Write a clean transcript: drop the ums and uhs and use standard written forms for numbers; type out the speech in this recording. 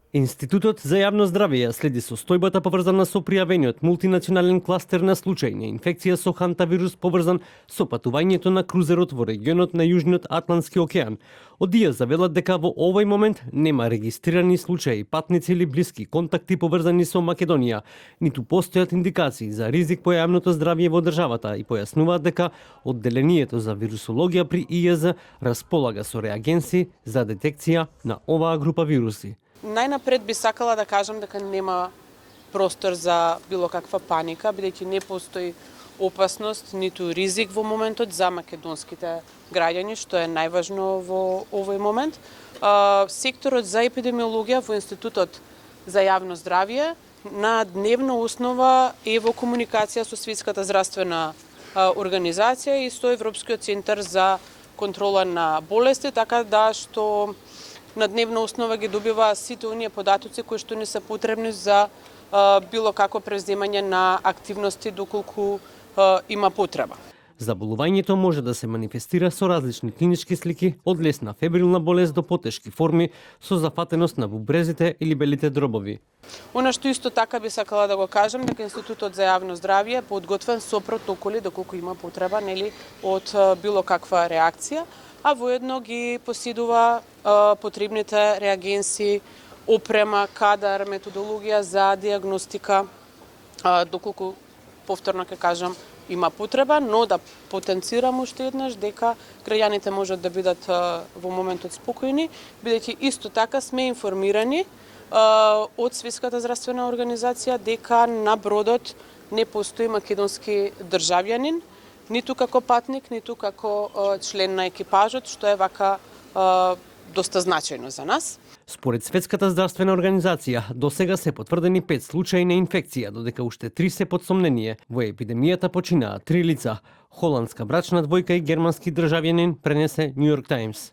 Институтот за јавно здравје ја следи состојбата поврзана со пријавениот мултинационален кластер на случаи на инфекција со хантавирус поврзан со патувањето на крузерот во регионот на Јужниот Атлантски океан. Од ИА завелат дека во овој момент нема регистрирани случаи патници или блиски контакти поврзани со Македонија, ниту постојат индикации за ризик по јавното здравје во државата и појаснуваат дека одделението за вирусологија при ИАЗ располага со реагенси за детекција на оваа група вируси. Најнапред би сакала да кажам дека нема простор за било каква паника, бидејќи не постои опасност, ниту ризик во моментот за македонските граѓани, што е најважно во овој момент. Секторот за епидемиологија во Институтот за јавно здравје на дневна основа е во комуникација со Светската здравствена организација и со Европскиот центар за контрола на болести, така да што на дневна основа ги добива сите оние податоци кои што ни се потребни за било како преземање на активности доколку има потреба. Заболувањето може да се манифестира со различни клинички слики, од лесна фебрилна болест до потешки форми со зафатеност на бубрезите или белите дробови. Она што исто така би сакала да го кажам, дека Институтот за јавно здравје е подготвен со протоколи доколку има потреба, од било каква реакција, а воедно ги поседува потребните реагенси, опрема, кадар, методологија за диагностика, доколку, повторно ќе кажам, има потреба, но да потенцирам уште еднаш дека граѓаните можат да бидат во моментот спокојни, бидејќи исто така сме информирани од Светската здравствена организација дека на бродот не постои македонски државјанин, ниту како патник, ниту како член на екипажот, што е вака доста значајно за нас. Според Светската здравствена организација, досега се потврдени 5 случаи на инфекција, додека уште 3 се под сомнение. Во епидемијата починаа 3 лица. Холандска брачна двојка и германски државјанин, пренесе Нью Йорк Таймс.